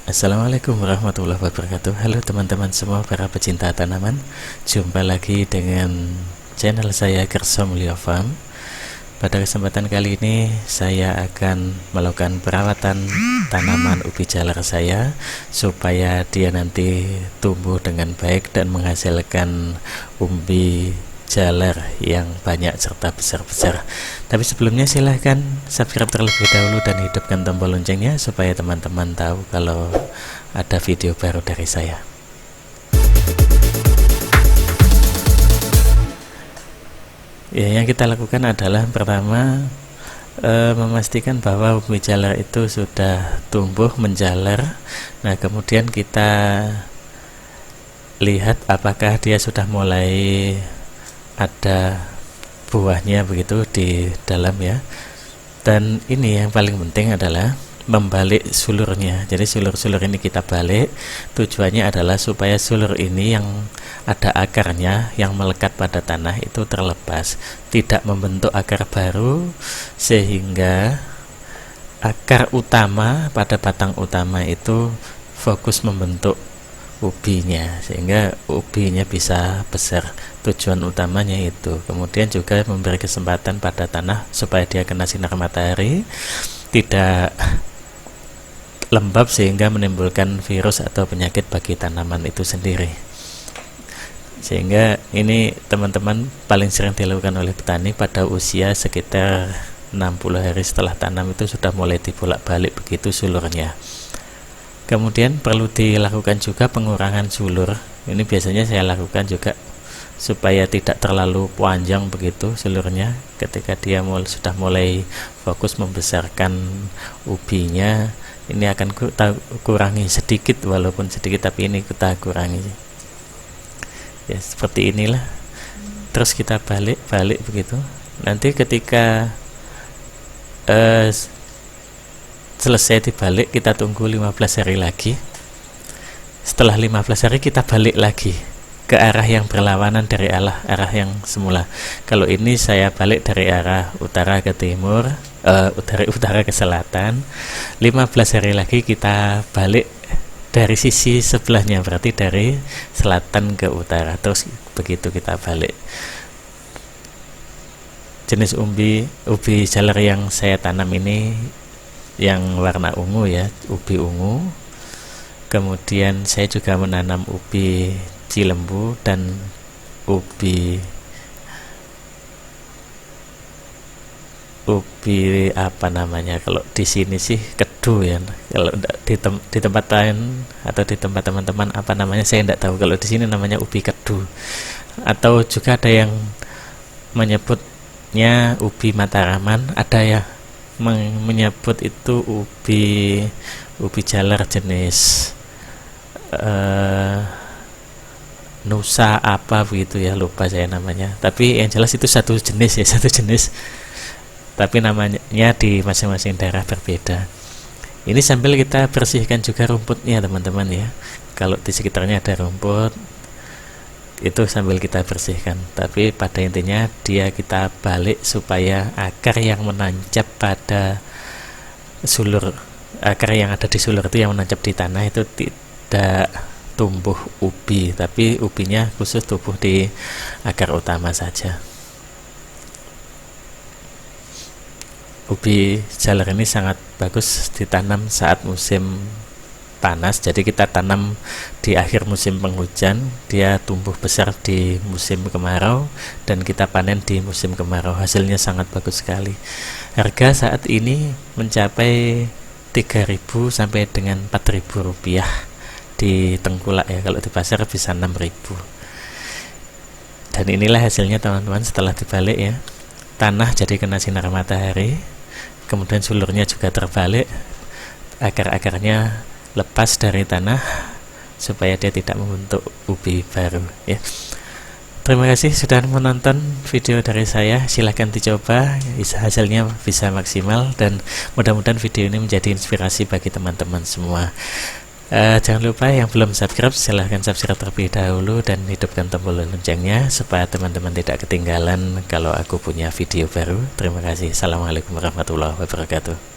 Assalamualaikum warahmatullahi wabarakatuh. Halo teman-teman semua para pecinta tanaman. Jumpa lagi dengan channel saya Kerso Mulyo Farm. Pada kesempatan kali ini saya akan melakukan perawatan tanaman ubi jalar saya supaya dia nanti tumbuh dengan baik dan menghasilkan umbi jalar yang banyak serta besar-besar. Tapi sebelumnya silahkan subscribe terlebih dahulu dan hidupkan tombol loncengnya supaya teman-teman tahu kalau ada video baru dari saya. Ya, yang kita lakukan adalah pertama memastikan bahwa umbi jalar itu sudah tumbuh menjalar. Nah, kemudian kita lihat apakah dia sudah mulai ada buahnya begitu di dalam ya. Dan ini yang paling penting adalah membalik sulurnya. Jadi sulur-sulur ini kita balik. Tujuannya adalah supaya sulur ini yang ada akarnya yang melekat pada tanah itu terlepas, tidak membentuk akar baru, sehingga akar utama pada batang utama itu fokus membentuk ubinya, sehingga ubinya bisa besar. Tujuan utamanya itu. Kemudian juga memberi kesempatan pada tanah supaya dia kena sinar matahari, tidak lembab sehingga menimbulkan virus atau penyakit bagi tanaman itu sendiri. Sehingga ini teman-teman paling sering dilakukan oleh petani pada usia sekitar 60 hari setelah tanam itu sudah mulai dibolak-balik begitu sulurnya. Kemudian perlu dilakukan juga pengurangan sulur. Ini biasanya saya lakukan juga supaya tidak terlalu panjang begitu sulurnya. Ketika dia sudah mulai fokus membesarkan ubinya, ini akan kita kurangi sedikit, walaupun sedikit tapi ini kita kurangi. Ya, seperti inilah. Terus kita balik begitu. Nanti ketika selesai dibalik, kita tunggu 15 hari lagi. Setelah 15 hari kita balik lagi ke arah yang berlawanan dari arah yang semula. Kalau ini saya balik dari arah utara ke timur, dari utara ke selatan. 15 hari lagi kita balik dari sisi sebelahnya, berarti dari selatan ke utara. Terus begitu kita balik. Jenis ubi jalar yang saya tanam ini yang warna ungu ya, ubi ungu. Kemudian saya juga menanam ubi cilembu dan ubi apa namanya, kalau di sini sih kedu ya. Kalau di tempat lain atau di tempat teman-teman apa namanya saya tidak tahu. Kalau di sini namanya ubi kedu, atau juga ada yang menyebutnya ubi mataraman, ada ya menyebut itu ubi jalar jenis Nusa apa begitu ya, lupa saya namanya. Tapi yang jelas itu satu jenis ya, satu jenis. Tapi namanya di masing-masing daerah berbeda. Ini sambil kita bersihkan juga rumputnya teman-teman ya. Kalau di sekitarnya ada rumput, itu sambil kita bersihkan. Tapi pada intinya dia kita balik supaya akar yang menancap pada sulur, akar yang ada di sulur itu yang menancap di tanah itu tidak tumbuh ubi, tapi ubinya khusus tumbuh di akar utama saja. Ubi jalar ini sangat bagus ditanam saat musim panas. Jadi kita tanam di akhir musim penghujan, dia tumbuh besar di musim kemarau, dan kita panen di musim kemarau. Hasilnya sangat bagus sekali. Harga saat ini mencapai 3.000 sampai dengan 4.000 rupiah di tengkulak ya. Kalau di pasar bisa 6.000. Dan inilah hasilnya teman-teman setelah dibalik ya. Tanah jadi kena sinar matahari, kemudian sulurnya juga terbalik, akar-akarnya lepas dari tanah supaya dia tidak membentuk ubi baru ya. Terima kasih sudah menonton video dari saya. Silahkan dicoba, hasilnya bisa maksimal, dan mudah-mudahan video ini menjadi inspirasi bagi teman-teman semua. Jangan lupa yang belum subscribe, silahkan subscribe terlebih dahulu dan hidupkan tombol loncengnya supaya teman-teman tidak ketinggalan kalau aku punya video baru. Terima kasih. Assalamualaikum warahmatullahi wabarakatuh.